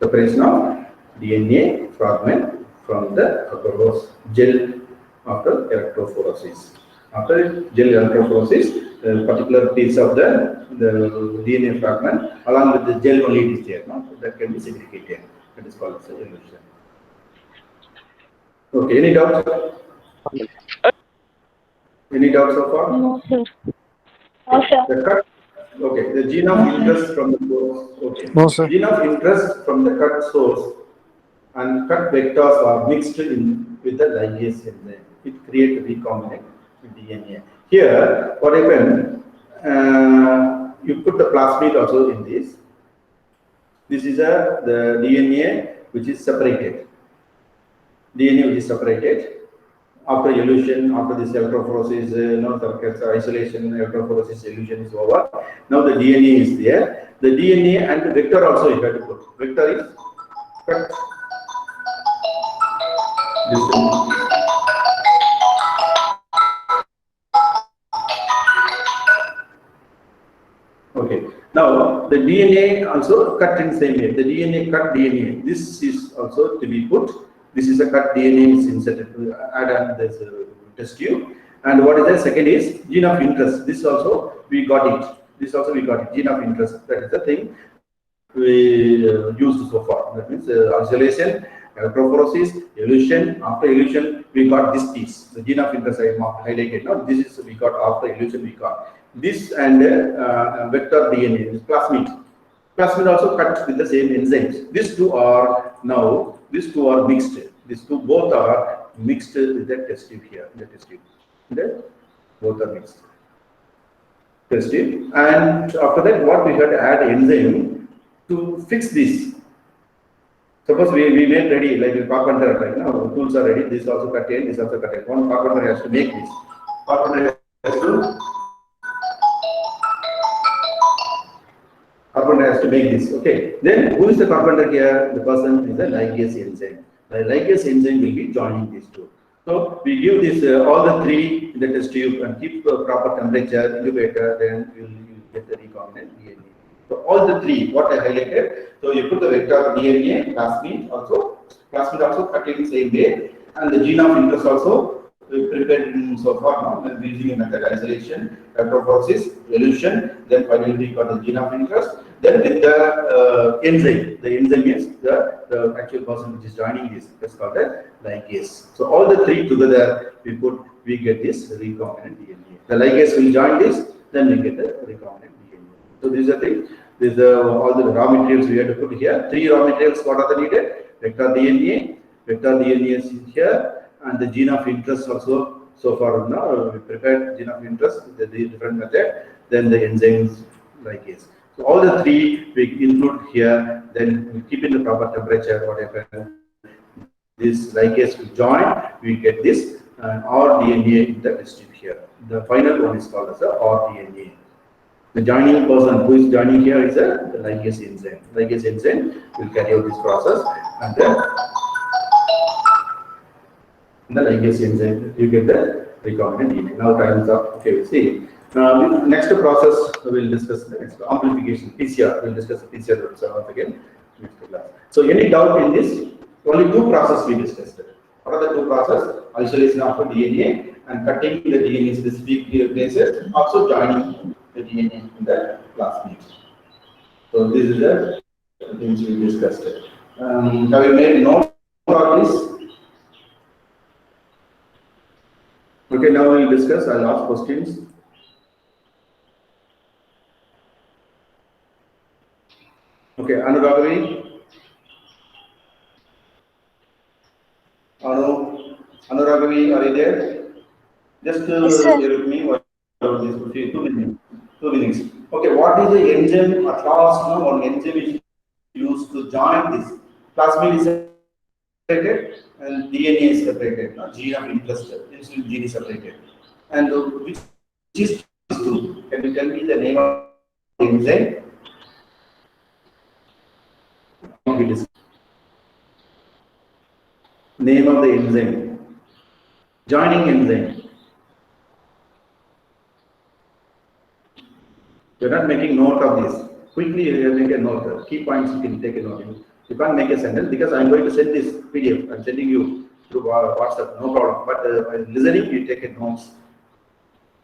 Separation of DNA fragment from the agarose gel after electrophoresis. After gel electrophoresis, a particular piece of the DNA fragment along with the gel only it is there. No? So that can be segregated. That is called elution. Okay, any doubts? Any doubts so far? No, sir. No, sir. The cut. Okay, the gene of interest from the source. Okay. No, sir. Gene of interest from the cut source and cut vectors are mixed in with the ligase enzyme. It creates a recombinant DNA. Here, what happened? You put the plasmid also in this. This is the DNA which is separated. DNA which is separated. After elution, after this electrophoresis, the isolation, electrophoresis, elution is over. Now the DNA is there. The DNA and the vector also you have to put. Vector is cut. Okay. Now the DNA also cut in same way. The DNA cut DNA. This is also to be put. This is a cut DNA is inserted to add on this test tube. And what is the second is gene of interest. This also we got it. This also we got it. Gene of interest. That is the thing we used so far. That means isolation, electrophoresis, elution. After elution, we got this piece. The gene of interest I highlighted. Now this is we got after elution we got this and vector DNA. This plasmid. Plasmid also cut with the same enzymes. These two are now. These two are mixed. These two both are mixed with the test tube here. The test tube. Okay? Both are mixed. Test tube. And after that, what we had to add enzyme to fix this. Suppose we made ready, like a carpenter, right now, tools are ready, this also contained, this also contained. One carpenter has to make this. Carpenter has to make this, okay. Then who is the carpenter here? The person is the ligase enzyme. The ligase enzyme will be joining these two. So we give this all the three in the test tube and keep proper temperature, incubator, then you will get the recombinant DNA. So all the three, what I highlighted. So you put the vector DNA, plasmid also contains the same way, and the gene of interest also we prepared so far now. We'll be using a method isolation, electrophoresis, elution, then finally we got the gene of interest. Then with the enzyme is the actual person which is joining this. That's called a ligase. So all the three together we get this recombinant DNA. The ligase will join this, then we get the recombinant DNA. So these are things. These are all the raw materials we have to put here. Three raw materials. What are the needed? Vector DNA is here, and the gene of interest also. So far now we prepared gene of interest with the different method. Then the enzymes ligase. So all the three we include here. Then we keep in the proper temperature. Whatever this ligase will join, we get this rDNA in the test tube here. The final one is called as a rDNA. The joining person who is joining here is the ligase enzyme. Ligase enzyme will carry out this process, and then in the ligase enzyme you get the recombinant DNA. Now time is up. Okay, we see. Next process we will discuss the next amplification, PCR. We will discuss the PCR once again next class. So any doubt in this? Only two processes we discussed. What are the two processes? Isolation of the DNA and cutting the DNA specific places, also joining the DNA in the plasmid. So this is the things we discussed. Have you made note of this? Okay, now we will discuss. I'll ask questions. Okay, Anuragavi. Anuragavi, are you there? Just Yes, sir. hear with me. What is 2 minutes? 2 minutes. Okay, what is the enzyme at last? No, one enzyme is used to join this. Plasmid is separated and DNA is separated. No? Gene of interest, insulin gene is separated. And which is true? Can you tell me the name of the enzyme? Name of the enzyme. Joining enzyme. You're not making note of this. Quickly you make a note. Key points you can take a note. You can't make a sentence because I'm going to send this PDF. I'm sending you through WhatsApp, no problem. But while listening, you take a notes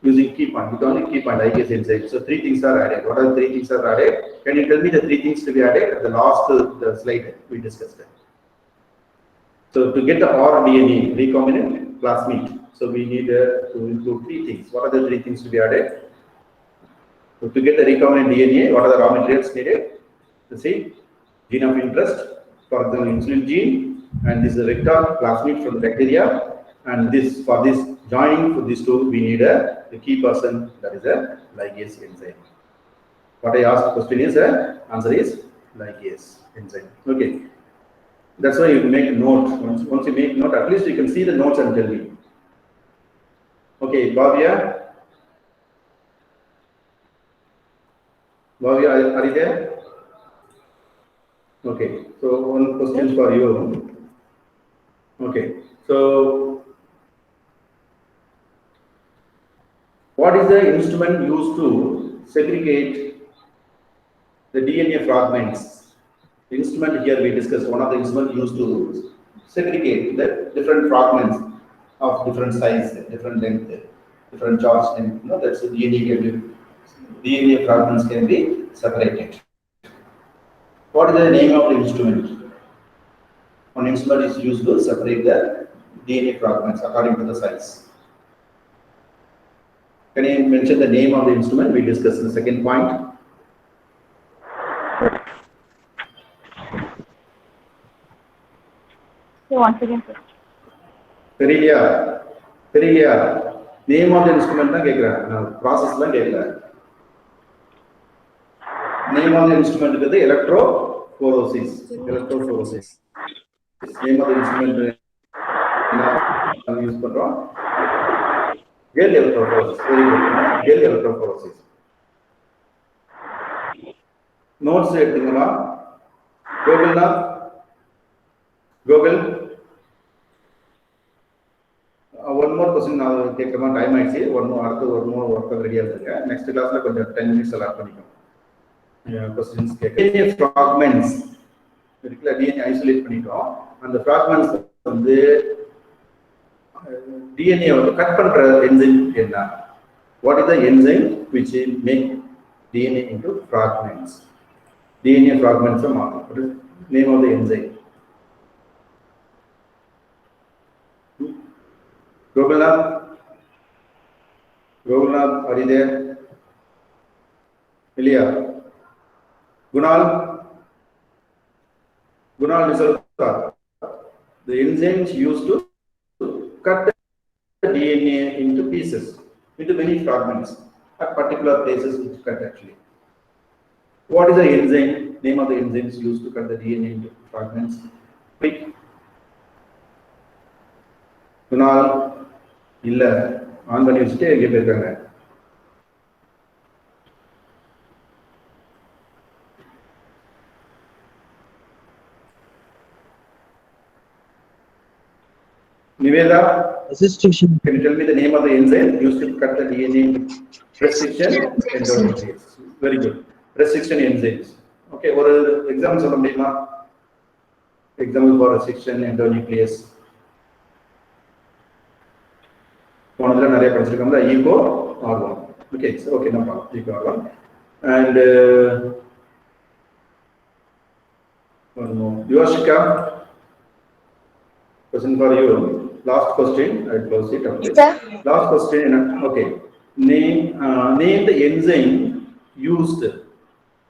using key point. With only key point, ligase enzyme. So three things are added. What are the three things are added? Can you tell me the three things to be added at the last the slide we discussed it. So to get the rDNA, recombinant plasmid, so we need to include three things. What are the three things to be added? So to get the recombinant DNA, what are the raw materials needed? You see, gene of interest for the insulin gene, and this is a vector plasmid from the bacteria, and this for this joining for these two, we need the key person, that is a ligase enzyme. What I asked question is answer is ligase enzyme. Okay. That's why you make note. Once you make note, at least you can see the notes and tell me. Okay, Bhavya. Bhavya, are you there? Okay, so one question for you. Okay, so what is the instrument used to segregate the DNA fragments? The instrument here we discussed, one of the instruments used to segregate the different fragments of different size, different length, different charge length. You know, that's the DNA fragments can be separated. What is the name of the instrument? One instrument is used to separate the DNA fragments according to the size. Can you mention the name of the instrument we discussed in the second point? Once again, sir. Perilia. Name of the instrument na kekra. Process la kekra. Name of the instrument is the electrophoresis. Electrophoresis. name of the instrument use பண்றோம் gel electrophoresis. Very good. Gel electrophoresis. Notes எடுத்துங்களா கோகுல்னா Gokul one more question நான் கேட்கறமா time ஆயிடுச்சு one more அடுத்து ஒரு more work ரெடியா இருக்குங்க next கிளாஸ்ல கொஞ்சம் 10 minutes allot பண்ணிக்கோங்க क्वेश्चंस கேட்க fragments இருக்குல DNA ஐசோலேட் பண்ணிட்டோம் அந்த fragments வந்து DNA வந்து கட் பண்ற என்சைம் என்ன what is the enzyme which make DNA into fragments DNA fragments are marked. What is the name of the enzyme? Gopalnath, are you there? Ilya, Gunal Nisalkar. The enzymes used to cut the DNA into pieces, into many fragments at particular places which cut actually. What is the enzyme? Name of the enzymes used to cut the DNA into fragments? Quick. Kunal, illa, on the news day, give it a Niveda, Restriction. can you tell me the name of the enzyme used to cut the DNA into restriction endonuclease? Very good. Restriction enzymes. Okay, what are the examples of them? Example for restriction endonuclease. One of the area படிச்சிருக்கோம் the eco R1. Okay, so okay, no problem. Eco R1. And one more. Yoshika, question for you. Last question. I will close it. Okay. Last question. Okay. Name the enzyme used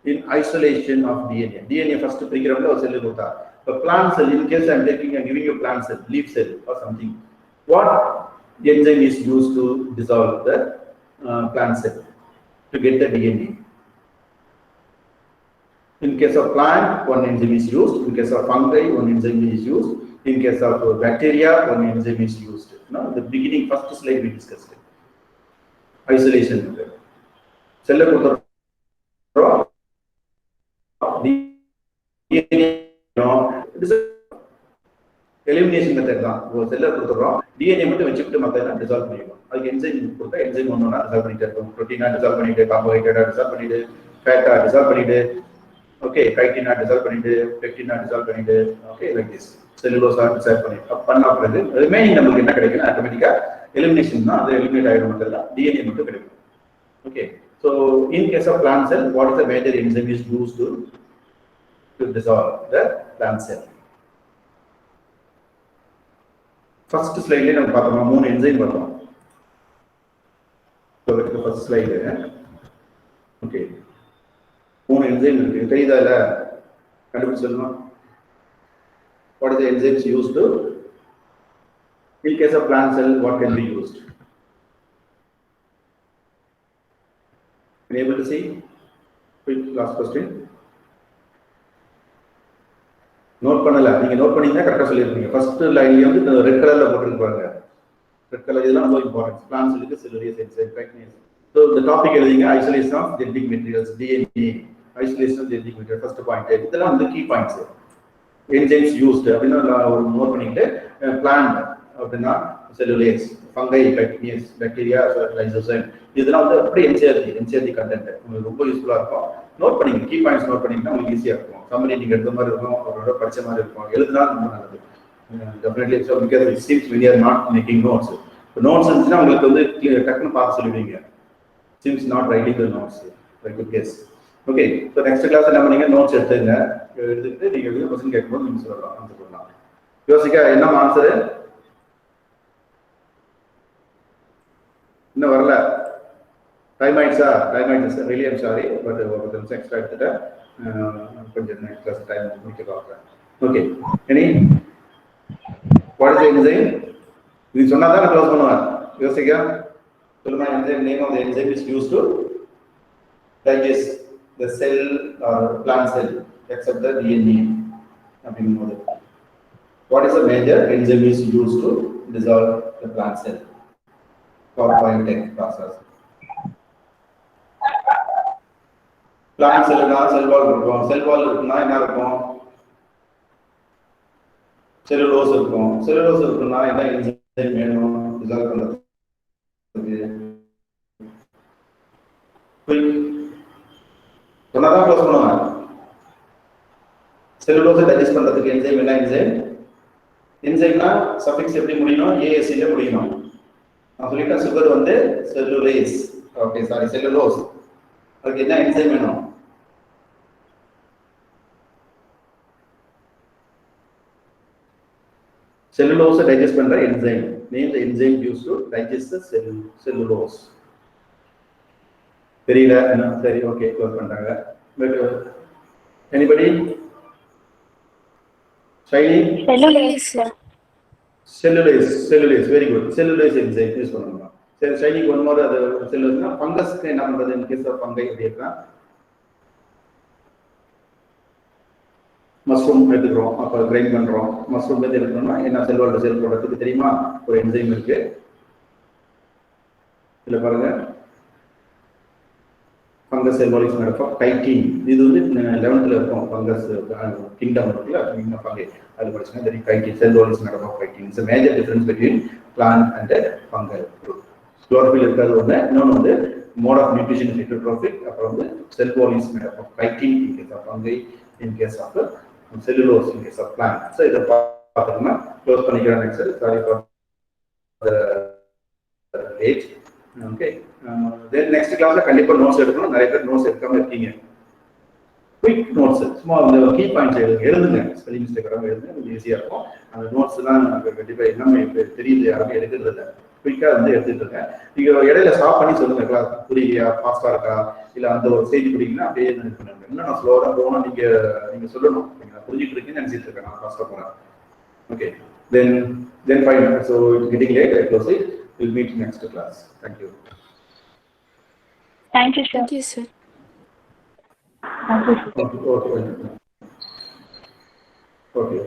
in isolation of DNA. DNA first பிரிக்கிறோம்ல ஒரு செல் கொடுத்தா. A plant cell, in case I am taking and giving you a plant cell, leaf cell or something. What enzyme is used to dissolve the plant cell to get the DNA? In case of plant, one enzyme is used. In case of fungi, one enzyme is used. In case of bacteria, one enzyme is used. Now, the beginning, first slide we discussed it. Isolation method. Cell DNA, elimination method தான் ஒரு செல்ல கொடுத்துறோம் DNA மட்டும் வச்சுக்கிட்டு மத்ததெல்லாம் dissolve பண்ணிடுவோம் அதுக்கு enzyme கொடுத்தா என்சைம் ஒண்ணா டிசால்வ் பண்ணிட்டே இருக்கும் புரோட்டீனா டிசால்வ் பண்ணிட்டு கார்போஹைட்ரேட்டா டிசால்வ் பண்ணிட்டு ஃபேட்டா டிசால்வ் பண்ணிட்டு ஓகே கைட்டினா டிசால்வ் பண்ணிட்டு பெக்டினா டிசால்வ் பண்ணிட்டு ஓகே லைக் திஸ் செல்லுலோஸா டிசால்வ் பண்ணிட்டு பண்ணா பிறகு ரிமைனிங் நமக்கு என்ன கிடைக்கும் ஆட்டோமேட்டிக்கா எலிமினேஷன் தான் அது எலிமினேட் ஆயிடும் மத்ததெல்லாம் DNA மட்டும் கிடைக்கும் okay so in case of plant cell what is the major enzyme is used to dissolve the plant cell first slide le nam paathoom moonu enzyme varum so the first slide okay moonu enzyme irukku theriyadala kandupidichu solluma what are the enzymes used to in case of plant cell what can be used are you able to see quick last question note பண்ணல நீங்க note பண்ணீங்கன்னா கரெக்டா சொல்லிருப்பீங்க first லைன்ல வந்து red கலர்ல போட்டுருப்பாங்க red colour இதெல்லாம் ரொம்ப இம்பார்ட்டன்ட் பிளான்ஸ் இருக்கு செல்லுலோஸ் என்சைம் கைனேஸ் சோ இந்த டாபிக் எழுதிங்க isolation of genetic materials DNA isolation of genetic material first point இதெல்லாம் வந்து கீ பாயிண்ட்ஸ் என்சைம்ஸ் யூஸ்ட் அப்படினா ஒரு நோட் பண்ணிட்டு பிளான்ட் அப்படினா cellulose fungi kinase bacteria lysozyme இதெல்லாம் வந்து அப்படியே NCERT கண்டென்ட் உங்களுக்கு ரொம்ப யூஸ்ஃபுல்லா இருக்கும் நோட் பண்ணிங்க கீ பாயிண்ட்ஸ் நோட் பண்ணீங்கன்னா உங்களுக்கு ஈஸியா இருக்கும் சம்மரி நீங்க எடுத்த மாதிரி இருக்கும் அவரோட படிச்ச மாதிரி இருக்கும் எழுதுனா ரொம்ப நல்லது definitely so because it seems when you are not making notes the notes இருந்துச்சுன்னா உங்களுக்கு வந்து டக்குன்னு பார்த்து சொல்லுவீங்க seems not writing the notes very good guess okay so next class என்ன பண்ணீங்க notes எடுத்துங்க எடுத்துட்டு நீங்க வந்து क्वेश्चन கேட்கும்போது நீங்க சொல்லலாம் ஆன்சர் பண்ணலாம் யோசிக்க என்ன ஆன்சர் இன்னும் வரல டைம் ஆயிடுச்சா really I'm sorry but ஒரு நிமிஷம் எக்ஸ்ட்ரா எடுத்துட்டேன் கொஞ்சம் நெக்ஸ்ட் கிளாஸ் டைம் முடிக்க பார்க்குறேன் okay any what is the enzyme நீ சொன்னா தான் க்ளோஸ் பண்ணுவேன் யோசிக்க சொல்லுமா enzyme name of the enzyme is used to digest the cell or plant cell except the DNA அப்படிங்கும்போது What is the major enzyme is used to dissolve the plant cell for biotech process? Plant cell cell wall இருக்கும். Cell wall இருக்குன்னா என்ன இருக்கும்? Cellulose இருக்கும். Cellulose இருக்குன்னா என்ன enzyme வேணும் dissolve பண்றதுக்கு? சொன்னாதான் க்ளோஸ் பண்ணுவாங்க. செல்லுலோஸை டைஜஸ்ட் பண்றதுக்கு என்சைம் என்ன என்சைம்? என்சைம்னா சஃபிக்ஸ் எப்படி முடியணும்? ஏஎஸ்சில முடியணும். நான் சொல்லிட்டேன் சுகர் வந்து செல்லுலேஸ். Okay sorry cellulose. அதுக்கு என்ன என்சைம் வேணும்? Cellulose digest பண்ற enzyme. Name the enzyme used to digest the cellulose. தெரியல என்ன சரி ஓகே க்ளோஸ் பண்ணிட்டாங்க. But anybody? Shiny? Cellulase very good. Cellulase enzyme use பண்ணனும். சரி Shiny one more அது cellulose ஃபங்கஸ்க்கு என்ன பண்றது in case of fungi எப்படி இருக்கா? மஷ்ரூம் எடுத்துக்கிறோம் அப்போ கிரைண்ட் பண்ணுறோம் மஷ்ரூம் வந்து எடுக்கணும்னா என்ன செல்வால் செல் போடுறதுக்கு தெரியுமா ஒரு என்சைம் இருக்கு இதில் பாருங்க ஃபங்கஸ் செல்வாலிஸ் நடக்கும் கைட்டின் இது வந்து 11th இருக்கும் ஃபங்கஸ் கிங்டம் இருக்குல்ல கிங்டம் ஃபங்கை அது படிச்சுன்னா தெரியும் கைட்டின் செல்வாலிஸ் நடக்கும் chitin it's major difference between plant and fungal chlorophyll இருக்கிறது ஒன்று இன்னொன்று வந்து மோட் ஆஃப் நியூட்ரிஷன் ஹெட்ரோட்ரோபிக் அப்புறம் வந்து செல்வாலிஸ் நடக்கும் chitin in case of fungi இன் கேஸ் ஆஃப் cellulose in case of plant. So, this is close panicura next. Sorry for the age. Okay. Then next class, I will notes. Notes quick notes. Small key points. Spelling mistake. Easy. And the notes குயிக்காக வந்து எடுத்துட்டு இருக்கேன் நீங்கள் இடையில stop பண்ணி சொல்லுங்க class புரியலையா ஃபாஸ்ட்டாக இருக்கா இல்லை அந்த ஒரு செய்தி பிடிக்குன்னா அப்படியே இது பண்ணுங்க இன்னும் நான் ஸ்லோவாக போகணும் நீங்கள் சொல்லணும் நீங்கள் புரிஞ்சுட்டு இருக்கீங்கன்னு நினச்சிட்டு இருக்கேன் நான் ஃபாஸ்ட்டாக போகிறேன் okay then fine so getting late I close it will meet next class thank you Thank you, sir. Thank you, sir. Thank you, sir. Okay